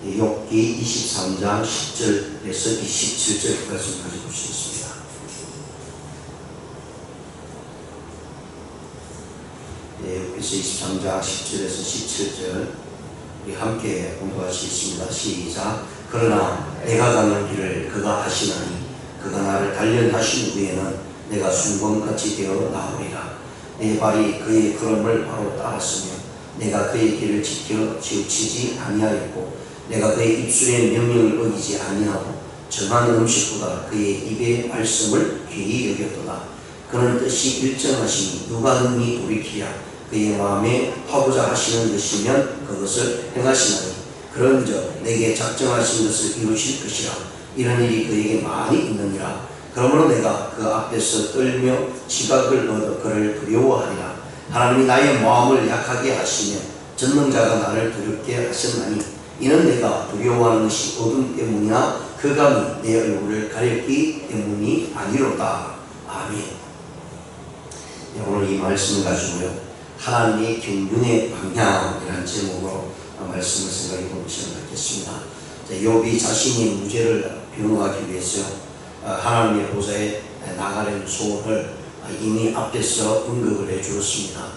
욥기 23장 10절에서 27절까지 가지고 보시겠습니다. 욥기서 23장 10절에서 17절 우리 함께 공부하시겠습니다. 시작. 그러나 내가 가는 길을 그가 하시나니 그가 나를 단련하신 후에는 내가 순범같이 되어 나오리라. 내 발이 그의 걸음을 바로 따랐으며 내가 그의 길을 지켜 치우치지 아니하였고 내가 그의 입술의 명령을 어기지 아니하고 정한 음식보다 그의 입의 말씀을 귀히 여겼도다. 그는 뜻이 일정하시니 누가 능히 돌이키랴. 그의 마음에 하고자 하시는 것이면 그것을 행하시나니 그런즉 내게 작정하신 것을 이루실 것이라. 이런 일이 그에게 많이 있느니라. 그러므로 내가 그 앞에서 떨며 지각을 얻어 그를 두려워하리라. 하나님이 나의 마음을 약하게 하시며 전능자가 나를 두렵게 하셨나니 이는 내가 두려워하는 것이 어둠 때문이나 그 감이 내 얼굴을 가렸기 때문이 아니로다. 아멘. 오늘 이 말씀을 가지고요, 하나님의 경륜의 방향이라는 제목으로 말씀을 생각해 보시면 좋겠습니다. 욥이 자신의 무죄를 변호하기 위해서 하나님의 보좌에 나가려는 소원을 이미 앞에서 언급을 해 주었습니다.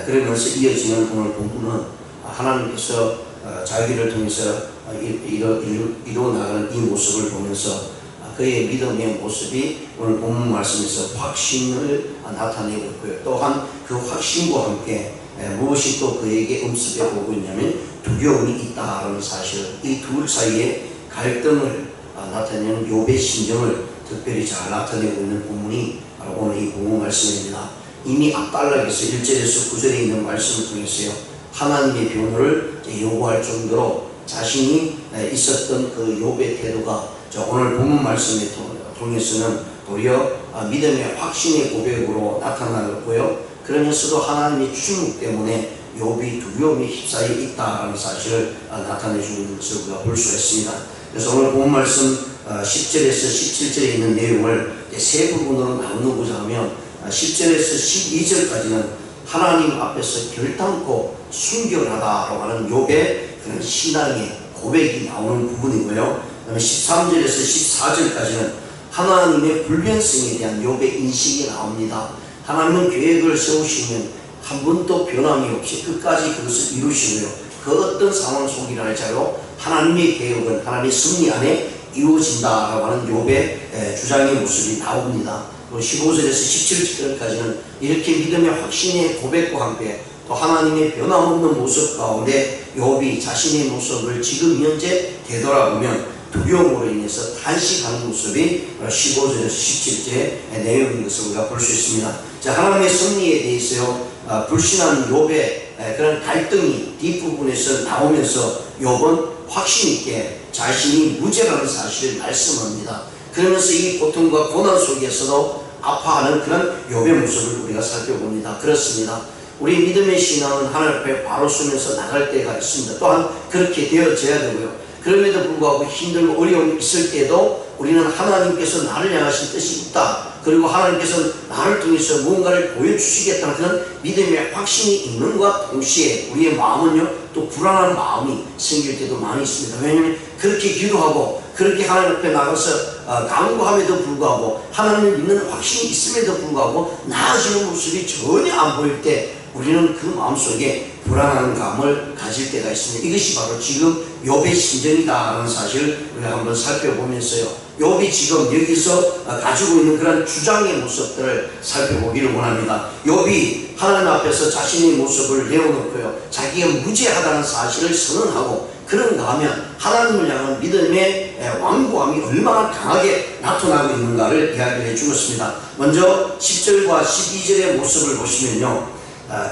그러면서 이어지는 오늘 본문은 하나님께서 자기를 통해서 이루어 나가는 이 모습을 보면서 그의 믿음의 모습이 오늘 본문 말씀에서 확신을 나타내고 있고요. 또한 그 확신과 함께 무엇이 또 그에게 음습해 보고 있냐면 두려움이 있다라는 사실, 이 둘 사이에 갈등을 나타내는 욥의 심정을 특별히 잘 나타내고 있는 본문이 바로 오늘 이 본문 말씀입니다. 이미 앞단락에서 1절에서 9절에 있는 말씀을 통해서요, 하나님의 변호를 요구할 정도로 자신이 있었던 그 욥의 태도가 오늘 본문 말씀을 통해서는 도리어 믿음의 확신의 고백으로 나타나고요. 그러면서도 하나님의 충국 때문에 욥이 두려움에 휩싸여 있다는 사실을 나타내주는 것을 우리가 볼 수가 있습니다. 그래서 오늘 본문 말씀 10절에서 17절에 있는 내용을 세 부분으로 나누고자 하면 10절에서 12절까지는 하나님 앞에서 결단코 순결하다라고 하는 욥의 그런 신앙의 고백이 나오는 부분이고요. 그다음에 13절에서 14절까지는 하나님의 불변성에 대한 욥의 인식이 나옵니다. 하나님은 계획을 세우시면 한 번도 변함이 없이 끝까지 그것을 이루시고요, 그 어떤 상황 속이라 할지라도 하나님의 계획은 하나님의 섭리 안에 이루어진다라고 하는 욥의 주장의 모습이 나옵니다. 15절에서 17절까지는 이렇게 믿음의 확신의 고백과 함께 또 하나님의 변함없는 모습 가운데 욥이 자신의 모습을 지금 현재 되돌아보면 두려움으로 인해서 탄식하는 모습이 15절에서 17절의 내용인 것을 우리가 볼 수 있습니다. 자, 하나님의 섭리에 대해서요, 불신한 욥의 그런 갈등이 뒷부분에서 나오면서 욥은 확신 있게 자신이 무죄라는 사실을 말씀합니다. 그러면서 이 고통과 고난 속에서도 아파하는 그런 욥의 모습을 우리가 살펴봅니다. 그렇습니다. 우리 믿음의 신앙은 하나님 앞에 바로 서면서 나갈 때가 있습니다. 또한 그렇게 되어져야 되고요. 그럼에도 불구하고 힘들고 어려움이 있을 때도 우리는 하나님께서 나를 향하신 뜻이 있다, 그리고 하나님께서 나를 통해서 무언가를 보여주시겠다는 그런 믿음의 확신이 있는과 동시에 우리의 마음은요, 또 불안한 마음이 생길 때도 많이 있습니다. 왜냐하면 그렇게 기도하고 그렇게 하나님 앞에 나가서 간구함에도 불구하고 하나님을 믿는 확신이 있음에도 불구하고 나아지는 모습이 전혀 안 보일 때 우리는 그 마음속에 불안한 감을 가질 때가 있습니다. 이것이 바로 지금 욥의 심정이다라는 사실을 우리가 한번 살펴보면서요, 욥이 지금 여기서 가지고 있는 그런 주장의 모습들을 살펴보기를 원합니다. 욥이 하나님 앞에서 자신의 모습을 내어놓고요, 자기가 무죄하다는 사실을 선언하고 그런가 하면 하나님을 향한 믿음의 완고함이 얼마나 강하게 나타나고 있는가를 이야기해 주었습니다. 먼저 10절과 12절의 모습을 보시면요,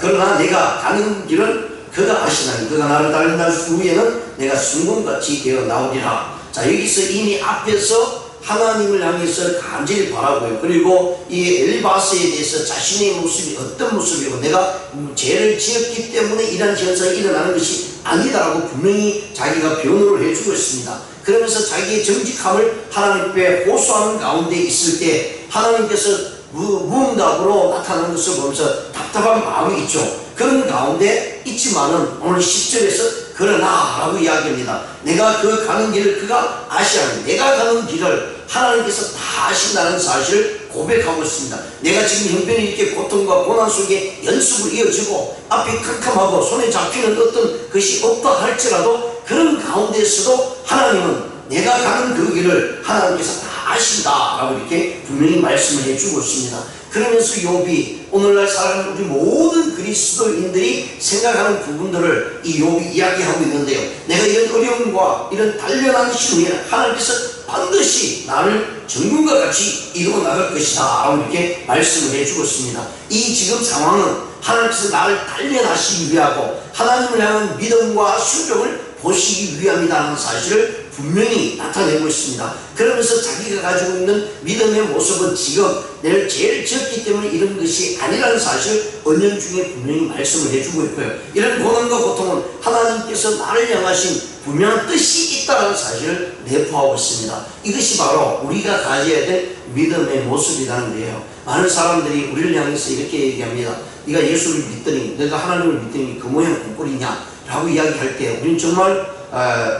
그러나 내가 가는 길은 그가 아시나니 그가 나를 달린다는 후에는 내가 순금같이 되어 나오리라. 자, 여기서 이미 앞에서 하나님을 향해서 간절히 바라고요, 그리고 이 엘바스에 대해서 자신의 모습이 어떤 모습이고 내가 죄를 지었기 때문에 이런 현상이 일어나는 것이 아니다라고 분명히 자기가 변호를 해주고 있습니다. 그러면서 자기의 정직함을 하나님 앞에 호소하는 가운데 있을 때 하나님께서 무응답으로 나타나는 것을 보면서 답답한 마음이 있죠. 그런 가운데 있지만은 오늘 10절에서 그러나 라고 이야기합니다. 내가 그 가는 길을 그가 아시아니 내가 가는 길을 하나님께서 다 아신다는 사실을 고백하고 있습니다. 내가 지금 형편이 이렇게 고통과 고난 속에 연속으로 이어지고 앞이 캄캄하고 손에 잡히는 어떤 것이 없다 할지라도 그런 가운데서도 하나님은 내가 가는 그 길을 하나님께서 다 아신다 라고 이렇게 분명히 말씀을 해주고 있습니다. 그러면서 욥이 오늘날 살아가는 우리 모든 그리스도인들이 생각하는 부분들을 이 욥이 이야기하고 있는데요. 내가 이런 어려움과 이런 단련한 시후에 하나님께서 반드시 나를 정금과 같이 이루어 나갈 것이다 라고 이렇게 말씀을 해주고 있습니다. 이 지금 상황은 하나님께서 나를 단련하시기 위하고 하나님을 향한 믿음과 순종을 보시기 위함이라는 사실을 분명히 나타내고 있습니다. 그러면서 자기가 가지고 있는 믿음의 모습은 지금 내가 제일 적기 때문에 이런 것이 아니라는 사실을 은연중에 분명히 말씀을 해주고 있고요. 이런 고난과 고통은 하나님께서 나를 향하신 분명한 뜻이 있다는 사실을 내포하고 있습니다. 이것이 바로 우리가 가져야 될 믿음의 모습이라는데요. 많은 사람들이 우리를 향해서 이렇게 얘기합니다. 네가 예수를 믿더니 내가 하나님을 믿더니 그 모양 꼴이냐 라고 이야기할 때 우리는 정말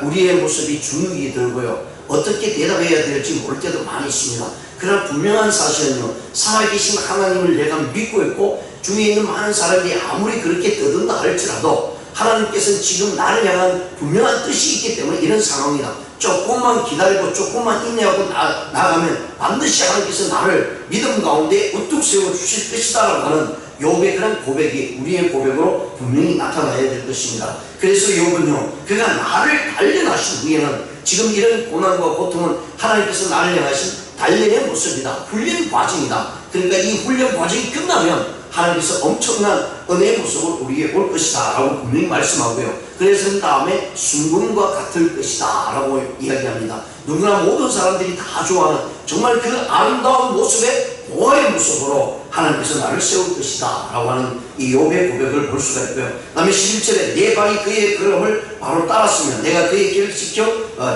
우리의 모습이 주눅이 들고요. 어떻게 대답해야 될지 모를 때도 많이 있습니다. 그러나 분명한 사실은요. 살아계신 하나님을 내가 믿고 있고 주위에 있는 많은 사람들이 아무리 그렇게 떠든다 할지라도 하나님께서는 지금 나를 향한 분명한 뜻이 있기 때문에 이런 상황이다. 조금만 기다리고 조금만 인내하고 나가면 반드시 하나님께서 나를 믿음 가운데 우뚝 세워주실 것이다 라고 하는 욥의 그런 고백이 우리의 고백으로 분명히 나타나야 될 것입니다. 그래서 욥은요, 그가 나를 단련하신 후에는 지금 이런 고난과 고통은 하나님께서 나를 향하신 단련의 모습이다. 훈련 과정이다. 그러니까 이 훈련 과정이 끝나면 하나님께서 엄청난 은혜의 모습으로 우리에게 올 것이다 라고 분명히 말씀하고요. 그래서 그 다음에 순금과 같을 것이다 라고 이야기합니다. 누구나 모든 사람들이 다 좋아하는 정말 그 아름다운 모습의 보화의 모습으로 하나님께서 나를 세울 것이다 라고 하는 이 욥의 고백을 볼 수가 있고요. 그 다음에 11절에 내 발이 그의 걸음을 바로 따랐으면 내가 그의 길을 지켜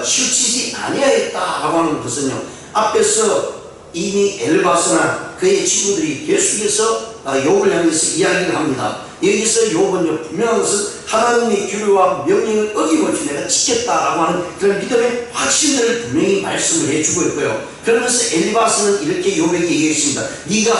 치우치지 아니하였다 라고 하는 것은요, 앞에서 이미 엘바스나 그의 친구들이 계속해서 욥을 향해서 이야기를 합니다. 여기서 욥은요, 분명한 것은 하나님의 규례와 명령을 어김없이 내가 지켰다라고 하는 그런 믿음의 확신들을 분명히 말씀을 해주고 있고요. 그러면서 엘바스는 이렇게 욥에게 얘기했습니다. 네가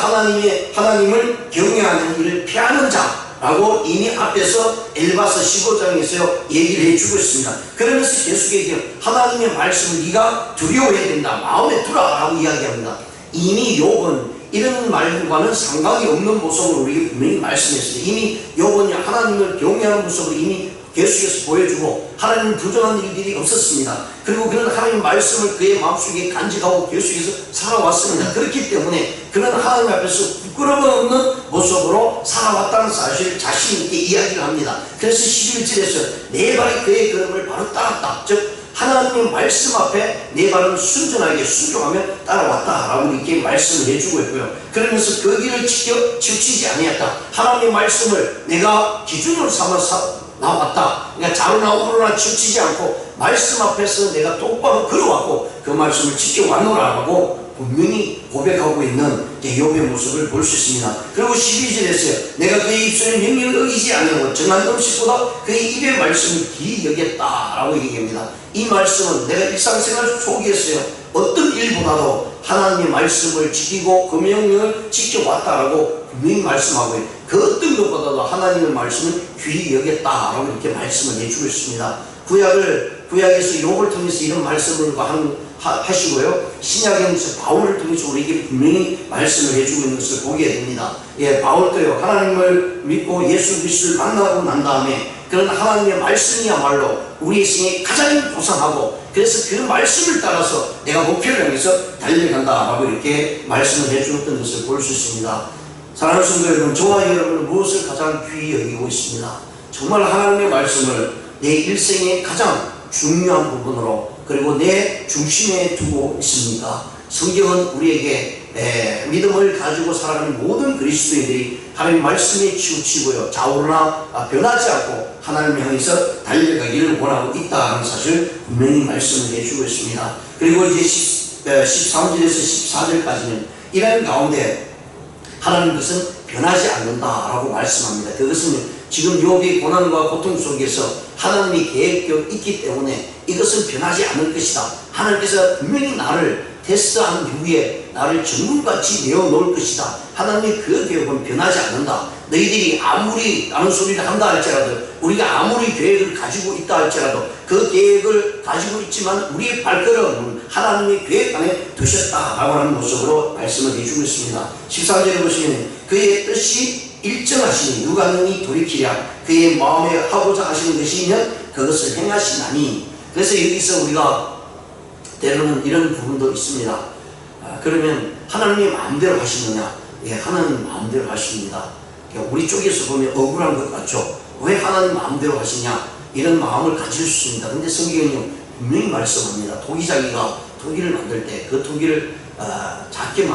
하나님을 경외하는 일을 피하는 자라고 이미 앞에서 엘바스 15장에서 얘기를 해주고 있습니다. 그러면서 계속 얘기해요. 하나님의 말씀을 네가 두려워해야 된다. 마음에 두라라고 이야기합니다. 이미 욥은 이런 말과는 상관이 없는 모습으로 우리에게 분명히 말씀했습니다. 이미 욥은 하나님을 경외하는 모습으로 이미 계속해서 보여주고 하나님을 부정한 일들이 없었습니다. 그리고 그런 하나님의 말씀을 그의 마음속에 간직하고 계속해서 살아왔습니다. 그렇기 때문에 그는 하나님 앞에서 부끄러움 없는 모습으로 살아왔다는 사실을 자신 있게 이야기를 합니다. 그래서 11절에서 내 발이 그의 걸음을 바로 따랐다. 즉 하나님의 말씀 앞에 내 발은 순전하게 순종하며 따라왔다라고 이렇게 말씀을 해주고 있고요. 그러면서 그 길을 지켜 치우치지 아니했다. 하나님의 말씀을 내가 기준으로 삼아서 나왔다. 그러니까 자루나 우루나 치우치지 않고 말씀 앞에서 내가 똑바로 걸어왔고 그 말씀을 지켜왔노라고 분명히 고백하고 있는 욥의 모습을 볼 수 있습니다. 그리고 12절에서요. 내가 그의 입술의 명령을 어기지 않으고 정한 음식보다 그의 입의 말씀을 귀히 여겼다라고 얘기합니다. 이 말씀은 내가 일상생활 속에서요. 어떤 일보다도 하나님의 말씀을 지키고 그 명령을 지켜왔다라고 분명히 말씀하고요. 그 어떤 것보다도 하나님의 말씀을 귀히 여겼다라고 이렇게 말씀을 해주고 있습니다. 구약에서 욥을 통해서 이런 말씀을 하시고요. 신약에서 바울을 통해서 우리에게 분명히 말씀을 해주고 있는 것을 보게 됩니다. 바울도요. 하나님을 믿고 예수 그리스도를 만나고 난 다음에 그런 하나님의 말씀이야말로 우리의 생에 가장 고상하고 그래서 그 말씀을 따라서 내가 목표를 향해서 달려간다라고 이렇게 말씀을 해주었던 것을 볼 수 있습니다. 사랑하는 성도 여러분, 저와 여러분은 무엇을 가장 귀히 여기고 있습니다. 정말 하나님의 말씀을 내 일생의 가장 중요한 부분으로 그리고 내 중심에 두고 있습니까? 성경은 우리에게 믿음을 가지고 살아가는 모든 그리스도인들이 하나님 말씀에 치우치고요. 좌우나 변하지 않고 하나님을 향해서 달려가기를 원하고 있다는 사실을 분명히 말씀을 해주고 있습니다. 그리고 이제 13절에서 14절까지는 이런 가운데 하나님 것은 변하지 않는다라고 말씀합니다. 그것은 지금 욥이 고난과 고통 속에서 하나님이 계획되어 있기 때문에 이것은 변하지 않을 것이다. 하나님께서 분명히 나를 테스트한 이후에 나를 정금같이 내어놓을 것이다. 하나님의 그 계획은 변하지 않는다. 너희들이 아무리 다른 소리를 한다 할지라도, 우리가 아무리 계획을 가지고 있다 할지라도 그 계획을 가지고 있지만 우리의 발걸음은 하나님의 계획 안에 두셨다라고 하는 모습으로 말씀을 해주고 있습니다. 14절에 보시면 그의 뜻이 일정하시니 누가 능히 돌이키랴. 그의 마음에 하고자 하시는 것이면 그것을 행하시나니. 그래서 여기서 우리가 때로는 이런 부분도 있습니다. 그러면 하나님의 마음대로 하시느냐? 예, 하나님 마음대로 하십니다. 우리 쪽에서 보면 억울한 것 같죠? 왜 하나님 마음대로 하시냐? 이런 마음을 가질 수 있습니다. 근데 성경은요, 분명히 말씀합니다. 토기자기가 토기를 만들 때 그 토기를 작게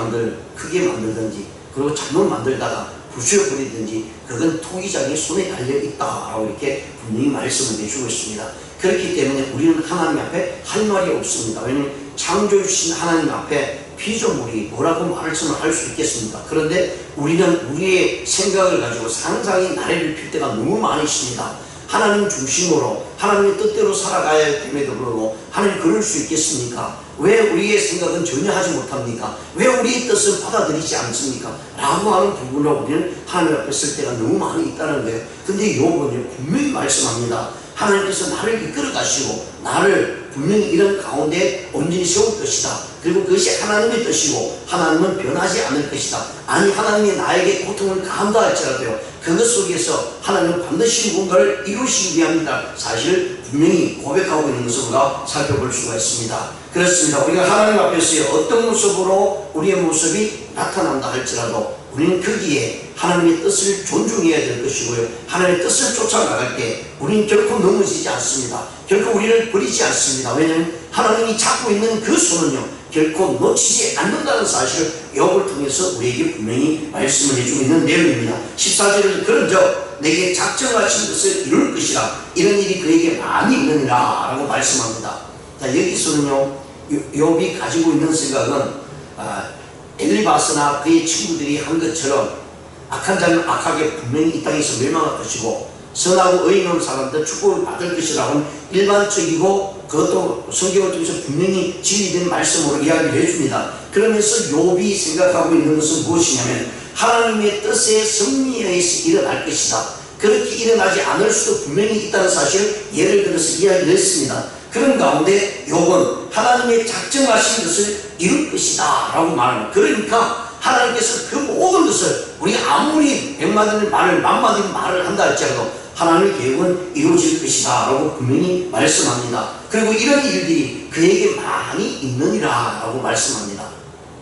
크게 만들든지, 그리고 잘못 만들다가 부수어버리든지 그건 토기자기의 손에 달려있다라고 이렇게 분명히 말씀을 해주고 있습니다. 그렇기 때문에 우리는 하나님 앞에 할 말이 없습니다. 왜냐하면 창조주신 하나님 앞에 피조물이 뭐라고 말씀을 할 수 있겠습니까? 그런데 우리는 우리의 생각을 가지고 상상의 나래를 필 때가 너무 많이 있습니다. 하나님 중심으로 하나님의 뜻대로 살아가야 됨에도 불구하고 하나님 그럴 수 있겠습니까? 왜 우리의 생각은 전혀 하지 못합니까? 왜 우리의 뜻을 받아들이지 않습니까? 라고 하는 부분으로 우리는 하나님 앞에 쓸 때가 너무 많이 있다는 거예요. 근데 욥은 분명히 말씀합니다. 하나님께서 나를 이끌어 가시고 나를 분명히 이런 가운데 온전히 세울 것이다. 그리고 그것이 하나님의 뜻이고 하나님은 변하지 않을 것이다. 아니, 하나님이 나에게 고통을 가한다 할지라도요, 그것 속에서 하나님은 반드시 뭔가를 이루시기 위함이다. 사실을 분명히 고백하고 있는 것을 우리가 살펴볼 수가 있습니다. 그렇습니다. 우리가 하나님 앞에서 어떤 모습으로 우리의 모습이 나타난다 할지라도 우리는 거기에 하나님의 뜻을 존중해야 될 것이고요, 하나님의 뜻을 쫓아나갈 때 우리는 결코 넘어지지 않습니다. 결코 우리를 버리지 않습니다. 왜냐하면 하나님이 잡고 있는 그 손은요, 결코 놓치지 않는다는 사실을 욥을 통해서 우리에게 분명히 말씀을 해주고 있는 내용입니다. 14절에는 그런즉 내게 작정하신 것을 이룰 것이라. 이런 일이 그에게 많이 있느니라 라고 말씀합니다. 자, 여기서는요, 욥이 가지고 있는 생각은 엘리바스나 그의 친구들이 한 것처럼 악한 자는 악하게 분명히 이 땅에서 멸망할 것이고 선하고 의인 없는 사람들 축복을 받을 것이라고는 일반적이고 그것도 성경을 통해서 분명히 진리된 말씀으로 이야기를 해줍니다. 그러면서 욥이 생각하고 있는 것은 무엇이냐면 하나님의 뜻에 승리해서 일어날 것이다. 그렇게 일어나지 않을 수도 분명히 있다는 사실을 예를 들어서 이야기를 했습니다. 그런 가운데 욥은 하나님의 작정하신 것을 이룰 것이다 라고 말합니다. 그러니까 하나님께서 그 모든 것을 우리가 아무리 100마디 말을 10,000마디 말을 한다 할지라도 하나님의 계획은 이루어질 것이다 라고 분명히 말씀합니다. 그리고 이런 일들이 그에게 많이 있느니라 라고 말씀합니다.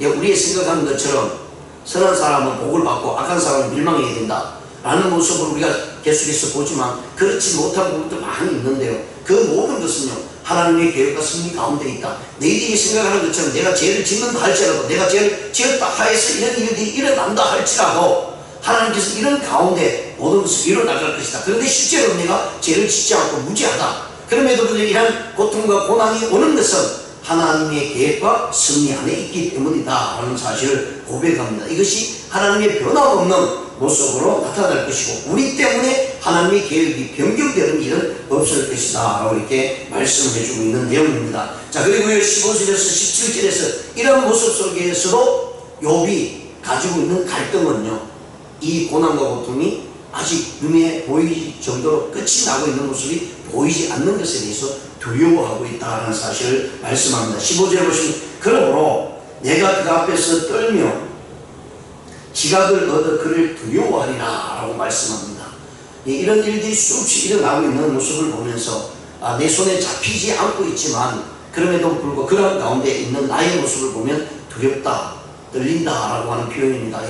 우리의 생각하는 것처럼 선한 사람은 복을 받고 악한 사람은 멸망해야 된다 라는 모습을 우리가 계속해서 보지만 그렇지 못한 부분도 많이 있는데요, 그 모든 것은요 하나님의 계획과 승리 가운데 있다. 너희들이 생각하는 것처럼 내가 죄를 짓는다 할지라도, 내가 죄를 지었다 하여서 이런 일들이 일어난다 할지라도 하나님께서 이런 가운데 모든 것을 이뤄나갈 것이다. 그런데 실제로 내가 죄를 짓지 않고 무죄하다. 그럼에도 불구하고 이런 고통과 고난이 오는 것은 하나님의 계획과 승리 안에 있기 때문이다 라는 사실을 고백합니다. 이것이 하나님의 변함없는 모습으로 나타날 것이고 우리 때문에 하나님의 계획이 변경되는 일은 없을 것이다 라고 이렇게 말씀을 해주고 있는 내용입니다. 자, 그리고 15절에서 17절에서 이런 모습 속에서도 욥이 가지고 있는 갈등은요, 이 고난과 고통이 아직 눈에 보이기 정도로 끝이 나고 있는 모습이 보이지 않는 것에 대해서 두려워하고 있다는 사실을 말씀합니다. 15절에 보시면 그러므로 내가 그 앞에서 떨며 지각을 얻어 그를 두려워하리라 라고 말씀합니다. 이런 일들이 수없이 일어나고 있는 모습을 보면서 내 손에 잡히지 않고 있지만 그럼에도 불구하고 그런 가운데 있는 나의 모습을 보면 두렵다, 떨린다 라고 하는 표현입니다.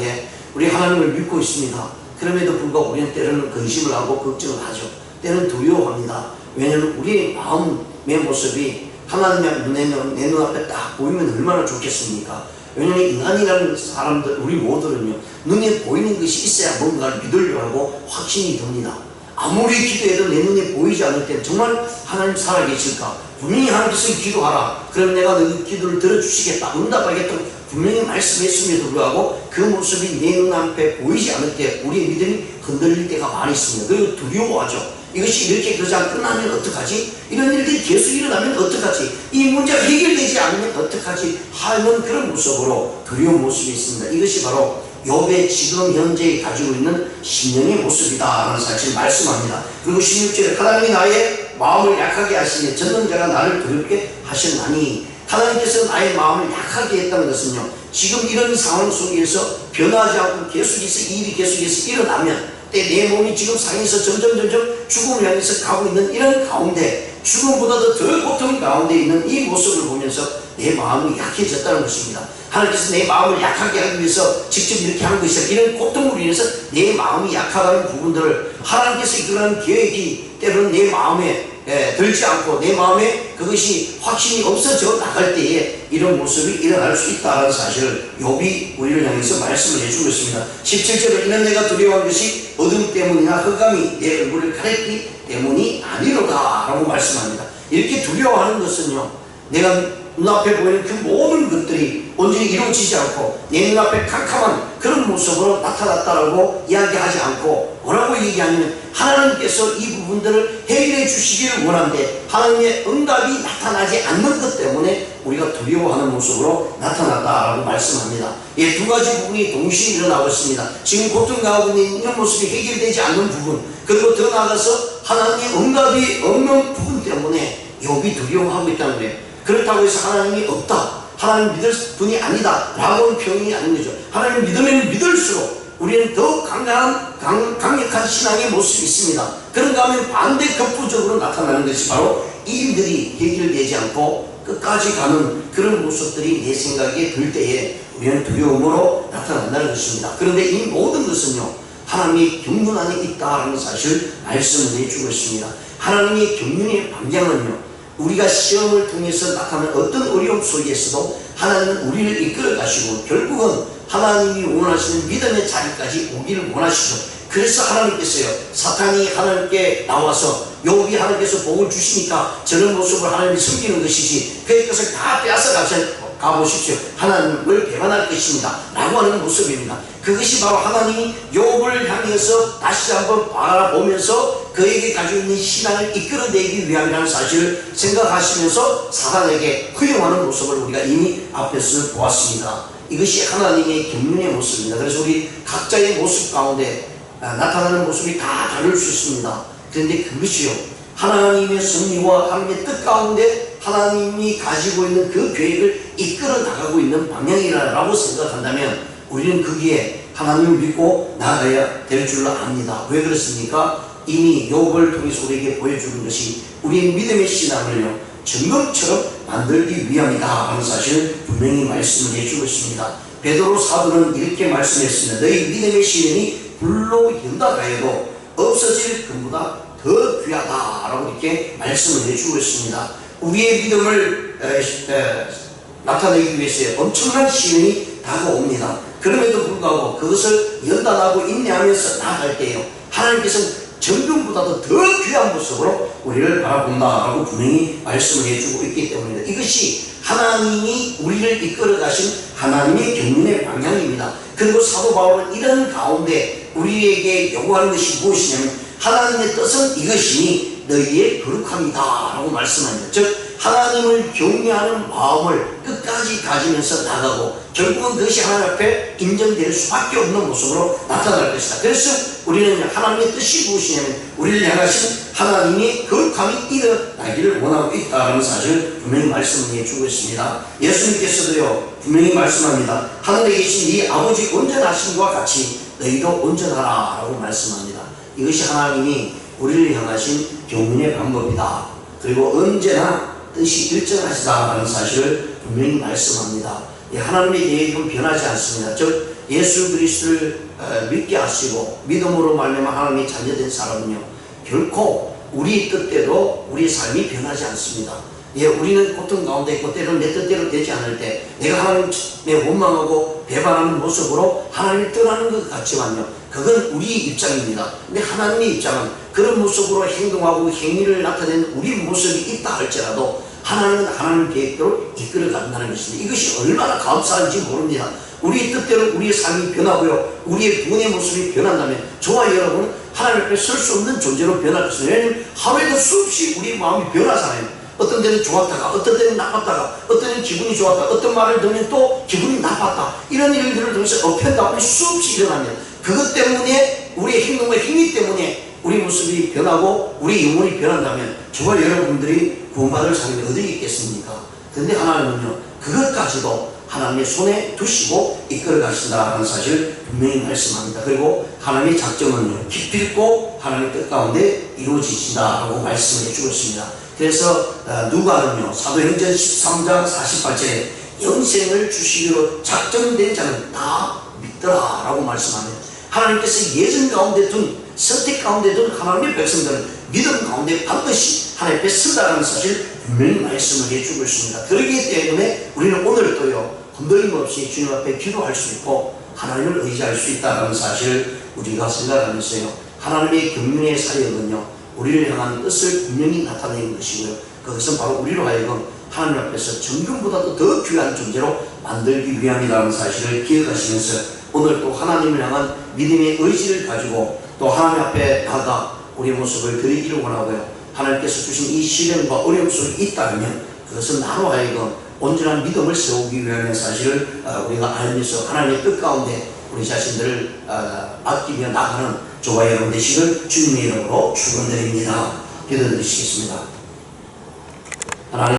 우리 하나님을 믿고 있습니다. 그럼에도 불구하고 우리는 때로는 근심을 하고 걱정을 하죠. 때로는 두려워합니다. 왜냐하면 우리의 마음의 모습이 하나님의 내 눈앞에 딱 보이면 얼마나 좋겠습니까? 왜냐하면 인간이라는 사람들, 우리 모두는요, 눈에 보이는 것이 있어야 뭔가를 믿으려고 하고 확신이 듭니다. 아무리 기도해도 내 눈에 보이지 않을 때는 정말 하나님 살아계실까? 분명히 하나님께서 기도하라. 그럼 내가 너 기도를 들어주시겠다, 응답하겠다 분명히 말씀했음에도 불구하고 그 모습이 내 눈앞에 보이지 않을 때 우리의 믿음이 흔들릴 때가 많이 있습니다. 그리고 두려워하죠. 이것이 이렇게 그냥 끝나면 어떡하지? 이런 일들이 계속 일어나면 어떡하지? 이 문제가 해결되지 않으면 어떡하지? 하는 그런 모습으로 두려운 모습이 있습니다. 이것이 바로 욥의 지금 현재 가지고 있는 심령의 모습이다라는 사실을 말씀합니다. 그리고 16절에 하나님이 나의 마음을 약하게 하시니 전능자가 나를 두렵게 하셨나니, 하나님께서 나의 마음을 약하게 했다는 것은요, 지금 이런 상황 속에서 변하지 않고 계속해서 일이 계속해서 일어나면 내 몸이 지금 상해서 점점 죽음을 향해서 가고 있는 이런 가운데, 죽음보다도 더 고통 가운데 있는 이 모습을 보면서 내 마음이 약해졌다는 것입니다. 하나님께서 내 마음을 약하게 하기 위해서 직접 이렇게 한 것이다. 이런 고통으로 인해서 내 마음이 약하다는 부분들을 하나님께서 이끌어가는 계획이 때로는 내 마음에 들지 않고 내 마음에 그것이 확신이 없어져 나갈 때에 이런 모습이 일어날 수 있다는 사실을 욥이 우리를 향해서 말씀을 해주고 있습니다. 17절에 이는 내가 두려워한 것이 어둠 때문이나 흑암이 내 얼굴을 가렸기 때문이 아니로다 라고 말씀합니다. 이렇게 두려워하는 것은요, 내가 눈앞에 보이는 그 모든 것들이 온전히 이루어지지 않고 내 눈앞에 캄캄한 그런 모습으로 나타났다라고 이야기하지 않고 뭐라고 얘기하냐면, 하나님께서 이 부분들을 해결해 주시기를 원하는데 하나님의 응답이 나타나지 않는 것 때문에 우리가 두려워하는 모습으로 나타났다라고 말씀합니다. 이 두 가지 부분이 동시에 일어나고 있습니다. 지금 고통당하고 있는 이런 모습이 해결되지 않는 부분, 그리고 더 나아가서 하나님의 응답이 없는 부분 때문에 욥이 두려워하고 있다는 거예요. 그렇다고 해서 하나님이 없다, 하나님 믿을 분이 아니다 라고는 표현이 아닌 거죠. 하나님 믿으면 믿을수록 우리는 더욱 강력한 신앙의 모습이 있습니다. 그런가 하면 반대 극부적으로 나타나는 것이 바로 이 일들이 해결되지 않고 끝까지 가는 그런 모습들이 내 생각에 들 때에 우리는 두려움으로 나타난다는 것입니다. 그런데 이 모든 것은요, 하나님의 경륜 안에 있다는 사실을 말씀을 해주고 있습니다. 하나님의 경륜의 방향은요, 우리가 시험을 통해서 나타나는 어떤 어려움 속에서도 하나님은 우리를 이끌어 가시고 결국은 하나님이 원하시는 믿음의 자리까지 오기를 원하시죠. 그래서 하나님께서요, 사탄이 하나님께 나와서 욥이 하나님께서 복을 주시니까 저런 모습을 하나님이 숨기는 것이지 그의 것을 다 빼앗아 가보십시오, 하나님을 배반할 것입니다 라고 하는 모습입니다. 그것이 바로 하나님이 욥을 향해서 다시 한번 바라보면서 그에게 가지고 있는 신앙을 이끌어내기 위함이라는 사실을 생각하시면서 사단에게 허용하는 모습을 우리가 이미 앞에서 보았습니다. 이것이 하나님의 경륜의 모습입니다. 그래서 우리 각자의 모습 가운데 나타나는 모습이 다 다를 수 있습니다. 그런데 그것이요, 하나님의 섭리와 하나님의 뜻 가운데 하나님이 가지고 있는 그 계획을 이끌어 나가고 있는 방향이라고 생각한다면 우리는 거기에 하나님을 믿고 나아가야 될 줄로 압니다. 왜 그렇습니까? 이미 욥을 통해서 우리에게 보여주는 것이 우리의 믿음의 신앙을요, 증거처럼 만들기 위함이다 하는 사실을 분명히 말씀을 해주고 있습니다. 베드로 사도는 이렇게 말씀했습니다. 너희 믿음의 시련이 불로 연다하여도 없어질 것보다 더 귀하다라고 이렇게 말씀을 해주고 있습니다. 우리의 믿음을 나타내기 위해서 엄청난 시련이 다가옵니다. 그럼에도 불구하고 그것을 연단하고 인내하면서 나아갈 때요, 하나님께서는 정금보다도 더 귀한 모습으로 우리를 바라본다라고 분명히 말씀을 해주고 있기 때문입니다. 이것이 하나님이 우리를 이끌어 가신 하나님의 경륜의 방향입니다. 그리고 사도 바울은 이런 가운데 우리에게 요구하는 것이 무엇이냐면, 하나님의 뜻은 이것이니 너희의 거룩함이다 라고 말씀합니다. 즉 하나님을 경외하는 마음을 끝까지 가지면서 나가고 결국은 그것이 하나님 앞에 인정될 수밖에 없는 모습으로 나타날 것이다. 그래서 우리는 하나님의 뜻이 무엇이냐면 우리를 향하신 하나님의 거룩함이 일어나기를 원하고 있다는 사실을 분명히 말씀을 해주고 있습니다. 예수님께서도요 분명히 말씀합니다. 하늘에 계신 네 아버지 온전하심과 같이 너희도 온전하라 라고 말씀합니다. 이것이 하나님이 우리를 향하신 경륜의 방법이다. 그리고 언제나 뜻이 일정하시다라는 사실을 분명히 말씀합니다. 하나님의 계획은 변하지 않습니다. 즉 예수 그리스도를 믿게 하시고 믿음으로 말미암아 하나님의 자녀된 사람은요 결코 우리 뜻대로 우리의 삶이 변하지 않습니다. 우리는 고통 가운데 있고 때로는 내 뜻대로 되지 않을 때 내가 하나님의 원망하고 배반하는 모습으로 하나님을 떠나는 것 같지만요 그건 우리의 입장입니다. 근데 하나님의 입장은 그런 모습으로 행동하고 행위를 나타내는 우리 모습이 있다 할지라도 하나님은 하나님 계획대로 이끌어 간다는 것입니다. 이것이 얼마나 감사한지 모릅니다. 우리의 뜻대로 우리의 삶이 변하고요, 우리의 부모의 모습이 변한다면 저와 여러분은 하나님 앞에 설 수 없는 존재로 변할 것입니다. 왜냐하면 하루에도 수없이 우리 마음이 변하잖아요. 어떤 때는 좋았다가, 어떤 때는 나빴다가, 어떤 때는 기분이 좋았다, 어떤 말을 들으면 또 기분이 나빴다, 이런 일들을 통해서 업현다운이 수없이 일어나면 그것 때문에 우리의 행동과 행위 때문에 우리 모습이 변하고 우리 영혼이 변한다면 저와 여러분들이 구원받을 삶이 어디 있겠습니까? 그런데 하나님은요, 그것까지도 하나님의 손에 두시고 이끌어 가신다는 사실을 분명히 말씀합니다. 그리고 하나님의 작정은요, 기필코 하나님의 뜻 가운데 이루어지신다라고 말씀을 해주고 있습니다. 그래서 누가는요, 사도행전 13장 48절에 영생을 주시기로 작정된 자는 다 믿더라 라고 말씀합니다. 하나님께서 예정 가운데 둔, 선택 가운데 둔 하나님의 백성들은 믿음 가운데 반드시 하나님 앞에 쓴다는 사실 분명히 말씀을 해주고 있습니다. 그렇기 때문에 우리는 오늘도요, 흔들림 없이 주님 앞에 기도할 수 있고 하나님을 의지할 수 있다는 사실을 우리가 생각하면서요, 하나님의 경륜의 사역은요, 우리를 향한 뜻을 분명히 나타내는 것이고요, 그것은 바로 우리로 하여금 하나님 앞에서 정금보다도 더 귀한 존재로 만들기 위함이라는 사실을 기억하시면서 오늘 또 하나님을 향한 믿음의 의지를 가지고 또 하나님 앞에 나가 우리의 모습을 드리기를 원하고요, 하나님께서 주신 이 시련과 어려움 속에 있다면 그것은 나로 하여금 온전한 믿음을 세우기 위함의 사실을 우리가 알면서 하나님의 뜻 가운데 우리 자신들을 아끼며 나가는 저와 여러분 되시길 주님의 이름으로 축원드립니다. 기도드리시겠습니다. 하나님